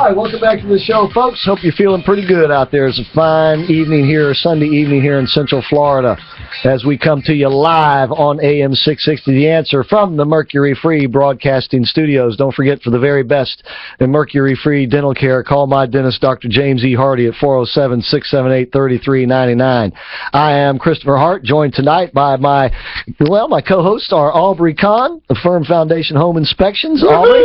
right, welcome back to the show, folks. Hope you're feeling pretty good out there. It's a fine evening here, Sunday evening here in Central Florida, as we come to you live on AM 660, The Answer, from the Mercury Free Broadcasting Studios. Don't forget, for the very best in Mercury Free dental care, call my dentist, Dr. James E. Hardy, at 407-678-3399. I am Christopher Hart, joined tonight by my co-hosts are Aubrey Kahn, of Firm Foundation Home Inspections. Aubrey.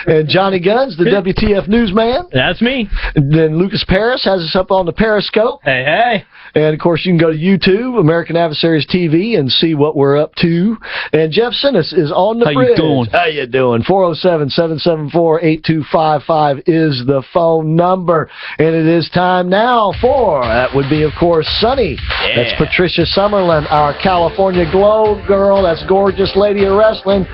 And Johnny Guns, the WTF newsman. That's me. And then Lucas Paris has us up on the Periscope. Hey, hey. And, of course, you can go to YouTube, American Adversaries TV, and see what we're up to. And Jeff Sinnis is on the bridge. How you doing? 407-774-8255 is the phone number. And it is time now for, that would be, of course, Sunny. Yeah. That's Patricia Summerlin, our California Glow girl. That's gorgeous lady of wrestling,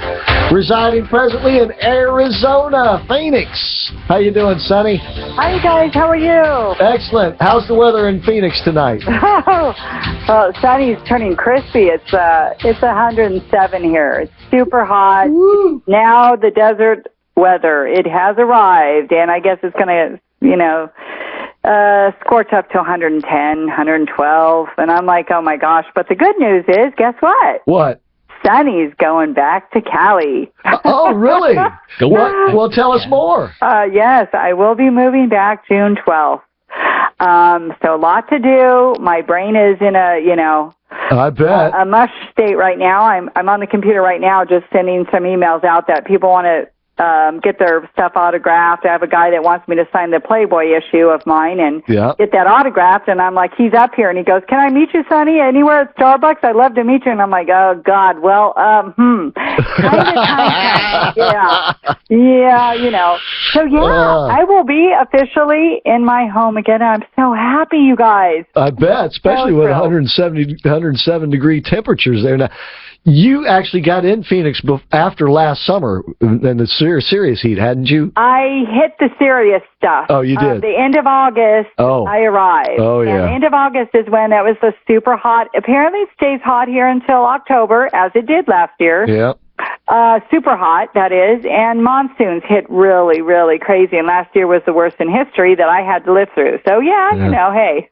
residing presently in Arizona, Phoenix. How you doing, Sunny? Hi, guys. How are you? Excellent. How's the weather in Phoenix tonight? Well, Sunny's turning crispy. It's 107 here. It's super hot. Woo. Now the desert weather, it has arrived, and I guess it's going to, scorch up to 110, 112, and I'm like, oh my gosh. But the good news is, guess what? What? Sunny's going back to Cali. Oh, really? Well, tell us more. Yes, I will be moving back June 12th. So a lot to do. My brain is in I bet. a mush state right now. I'm on the computer right now just sending some emails out that people want to get their stuff autographed. I have a guy that wants me to sign the Playboy issue of mine and get that autographed, and I'm like, he's up here, and he goes, can I meet you, Sonny, anywhere at Starbucks? I'd love to meet you. And I'm like, oh, God, well, kind of. Yeah, So, I will be officially in my home again. I'm so happy, you guys. I bet, especially with 107-degree temperatures there. Now, you actually got in Phoenix after last summer in the serious heat, hadn't you? I hit the serious stuff. Oh, you did? The end of August, I arrived. Oh, yeah. And the end of August is when it was the super hot. Apparently it stays hot here until October, as it did last year. Yeah. Super hot, that is, and monsoons hit really, really crazy, and last year was the worst in history that I had to live through. So, hey.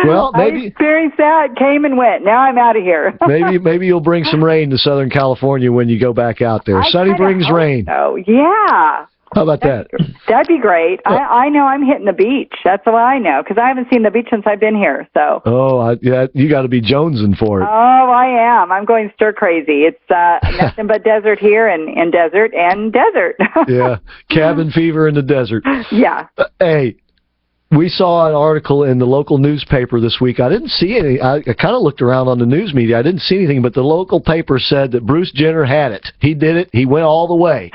Well, maybe I experienced that, came and went. Now I'm out of here. maybe you'll bring some rain to Southern California when you go back out there. Sunny brings rain. Oh, yeah. How about that? That'd be great. I know I'm hitting the beach. That's what I know, because I haven't seen the beach since I've been here. So. Oh, you got to be jonesing for it. Oh, I am. I'm going stir crazy. It's nothing but desert here and desert. Yeah, cabin fever in the desert. Yeah. Hey, we saw an article in the local newspaper this week. I didn't see any. I kind of looked around on the news media. I didn't see anything, but the local paper said that Bruce Jenner had it. He did it. He went all the way.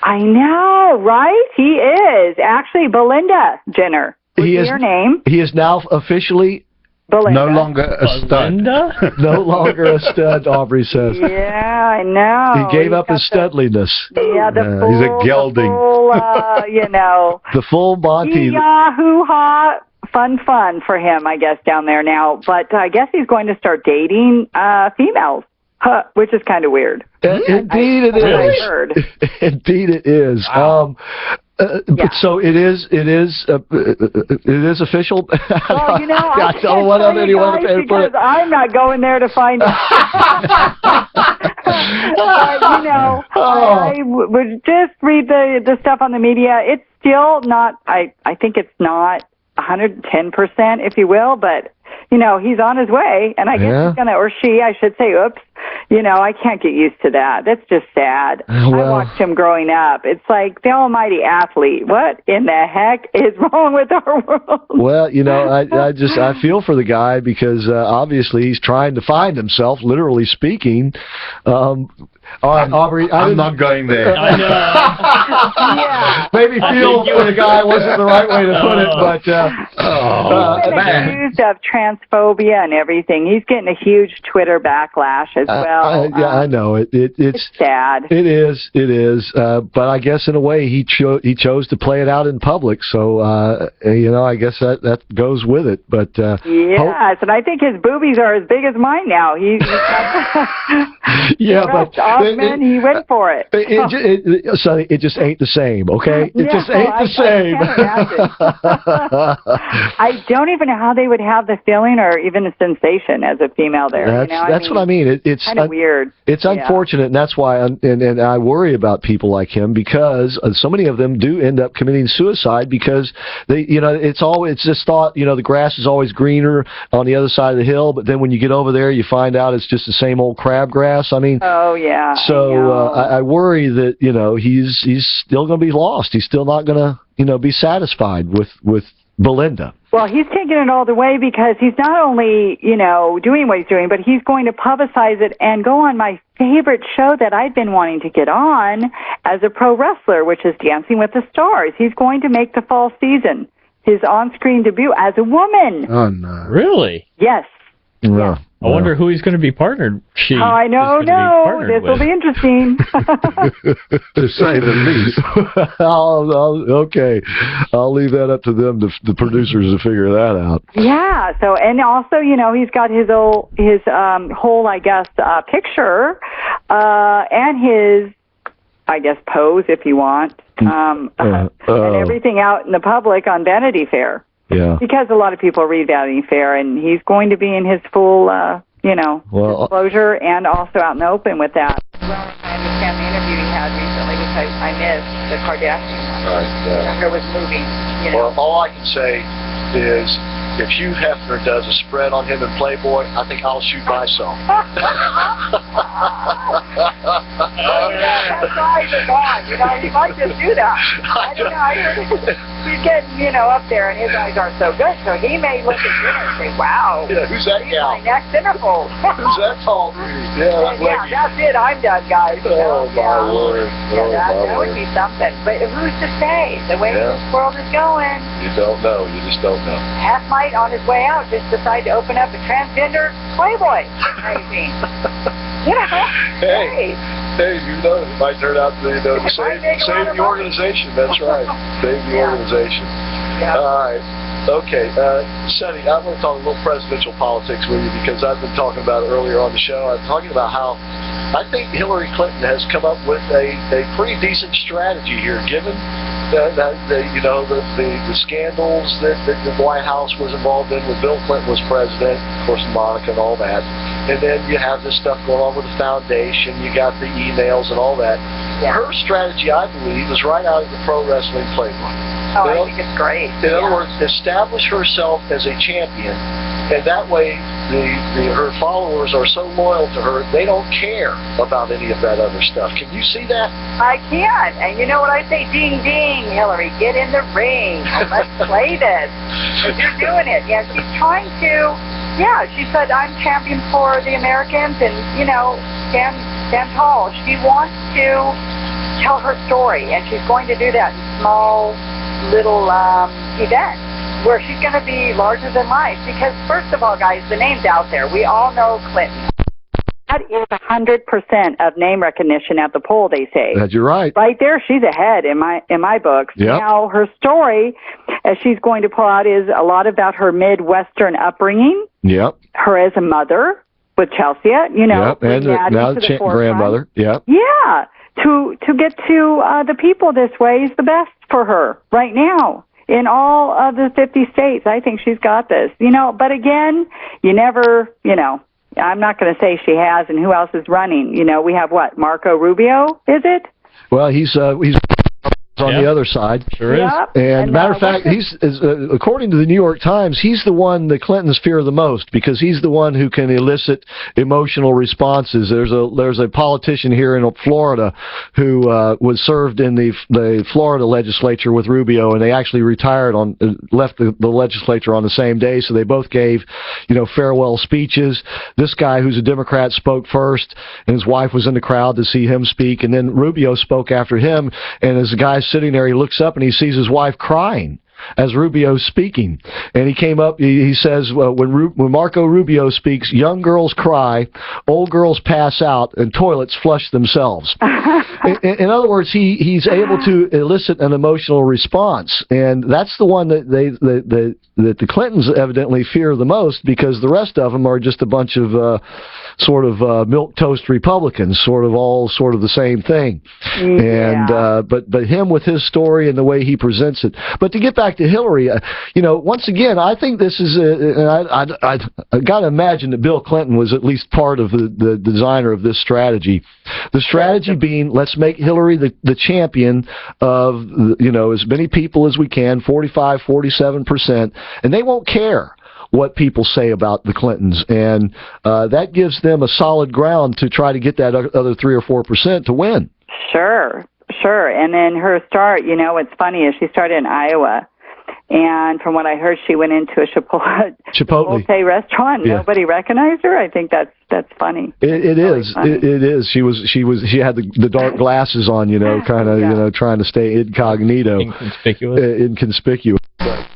I know, right? He is. Actually, Belinda Jenner. Your name? He is now officially Belinda. No longer a stud. No longer a stud, Aubrey says. Yeah, I know. He gave up his studliness. Yeah, he's a gelding. The full Monty. Hoo-ha. Fun for him, I guess, down there now. But I guess he's going to start dating females. Which is kind of weird. Indeed it is. I heard. Indeed it is. Wow. So it is official. Well, I don't know what other you want to put it. I'm not going there to find out. I would just read the stuff on the media. It's still not. I think it's not 110%, if you will, but. He's on his way, and I guess he's going to, or she, I should say, oops, I can't get used to that. That's just sad. I watched him growing up. It's like the almighty athlete. What in the heck is wrong with our world? Well, I feel for the guy because obviously he's trying to find himself, literally speaking. All right, Aubrey. I'm not going there. I know. Maybe feel for the guy wasn't the right way to put it, but he's been accused of transphobia and everything. He's getting a huge Twitter backlash, as well. I know it's sad. It is. But I guess in a way he chose to play it out in public. So I guess that goes with it. But yes, and I think his boobies are as big as mine now. He's yeah, but Osman, he went for it. Sonny, it just ain't the same. Okay, it just ain't the same. I don't even know how they would have the feeling or even a sensation as a female there. That's what I mean. It's kind of weird. It's unfortunate, and that's why and I worry about people like him, because so many of them do end up committing suicide because it's just thought, the grass is always greener on the other side of the hill, but then when you get over there, you find out it's just the same old crabgrass. I mean, oh yeah. So I worry that he's still going to be lost. He's still not going to be satisfied with Belinda. Well, he's taking it all the way because he's not only, doing what he's doing, but he's going to publicize it and go on my favorite show that I've been wanting to get on as a pro wrestler, which is Dancing with the Stars. He's going to make the fall season his on-screen debut as a woman. Oh, no. Really? Yes. Yeah. I wonder who he's going to be partnered. I know. This will be interesting. To say the least. Okay. I'll leave that up to them, the producers, to figure that out. Yeah. So, and also, he's got his whole, I guess, picture, and his, I guess, pose, if you want, and everything out in the public on Vanity Fair. Yeah. Because a lot of people read Vanity Fair, and he's going to be in his full, disclosure and also out in the open with that. Well, I understand the interview he had recently, which I missed, the Kardashian one. Right. It was moving, Well, all I can say is, if Hugh Hefner does a spread on him in Playboy, I think I'll shoot myself. That's eyes are gone. He might just do that. I don't know. I heard he's getting, up there, and his eyes aren't so good, so he may look at you and say, wow. Yeah, who's that gal? My next interval. Who's that tall beauty? Yeah, that's it. I'm done, guys. Oh, my word. That would be something. But who's to say? The way this world is going. You don't know. You just don't know. Half might, on his way out, just decide to open up a transgender Playboy magazine. Hey, you know, it might turn out to save the organization. That's right. Save the organization. Yeah. All right. Okay. Sonny, I want to talk a little presidential politics with you because I've been talking about it earlier on the show. I'm talking about how I think Hillary Clinton has come up with a pretty decent strategy here, given the scandals that the White House was involved in when Bill Clinton was president, of course, Monica and all that. And then you have this stuff going on with the foundation. You got the emails and all that. Yeah. Her strategy, I believe, is right out of the pro wrestling playbook. Oh, I think it's great. In other words, establish herself as a champion, and that way her followers are so loyal to her, they don't care about any of that other stuff. Can you see that? I can. And you know what I say? Ding, ding, Hillary, get in the ring. Let's play this. Because you're doing it. Yeah, she's trying to, she said, I'm champion for the Americans and, stand tall. She wants to tell her story, and she's going to do that in small little event where she's going to be larger than life because, first of all, guys, the name's out there. We all know Clinton. That is 100% of name recognition at the poll, they say. You're right. Right there, she's ahead in my books. Yep. Now, her story, as she's going to pull out, is a lot about her Midwestern upbringing. Yep. Her as a mother with Chelsea, Yep, and now the grandmother. Yep. Yeah. To get to the people this way is the best for her right now. In all of the 50 states, I think she's got this. But again, you never, I'm not going to say she has and who else is running. We have what? Marco Rubio, is it? Well, he's on the other side. Sure is. And matter of fact, according to the New York Times, he's the one the Clintons fear the most because he's the one who can elicit emotional responses. There's a politician here in Florida who was served in the Florida legislature with Rubio, and they actually left the legislature on the same day, so they both gave, farewell speeches. This guy, who's a Democrat, spoke first, and his wife was in the crowd to see him speak, and then Rubio spoke after him, and as the guy sitting there, he looks up and he sees his wife crying. as Rubio's speaking. And he came up, he says, when Marco Rubio speaks, young girls cry, old girls pass out, and toilets flush themselves. In other words, he's able to elicit an emotional response. And that's the one that that the Clintons evidently fear the most, because the rest of them are just a bunch of sort of milquetoast Republicans, sort of the same thing. Yeah. And but him with his story and the way he presents it. But to get back to Hillary, once again, I think this is I got to imagine that Bill Clinton was at least part of the designer of this strategy. The strategy being, let's make Hillary the champion of as many people as we can, 45, 47%, and they won't care what people say about the Clintons, and that gives them a solid ground to try to get that other 3 or 4% to win. Sure. And then her start, what's funny is she started in Iowa, and from what I heard, she went into a Chipotle restaurant. Yeah. Nobody recognized her. I think that's funny. It is. Funny. It is. She had the dark glasses on, kind of, trying to stay incognito, inconspicuous. But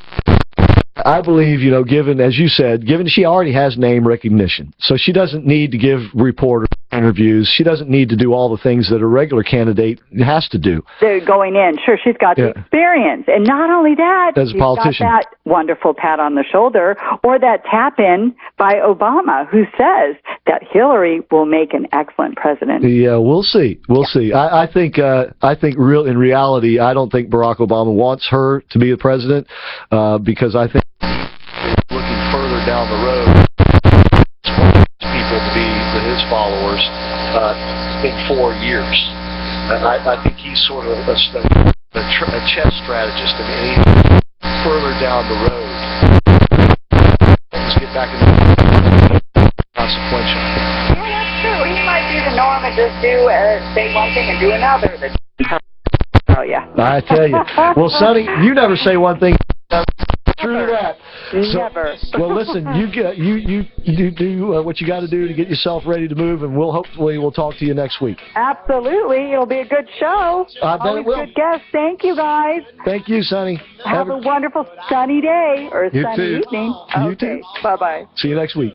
I believe, given, as you said, she already has name recognition, so she doesn't need to give reporters interviews. She doesn't need to do all the things that a regular candidate has to do. They're going in. Sure, she's got the experience. And not only that, as a politician, got that wonderful pat on the shoulder, or that tap-in by Obama, who says that Hillary will make an excellent president. Yeah, we'll see. We'll see. I think in reality, I don't think Barack Obama wants her to be the president, because I think looking further down the road, people to be his followers in 4 years. I think he's sort of a chess strategist. I mean, he's further down the road. Let's get back into consequential. Yeah, that's true. He might be the norm and just say one thing and do another. Oh, yeah. I tell you. Well, Sonny, you never say one thing. True to that. Never. Well, listen, you do what you got to do to get yourself ready to move, and we'll talk to you next week. Absolutely. It'll be a good show. I bet it will. Good guest. Thank you, guys. Thank you, Sonny. Have a wonderful sunny day or sunny too. evening. You too. Bye-bye. See you next week.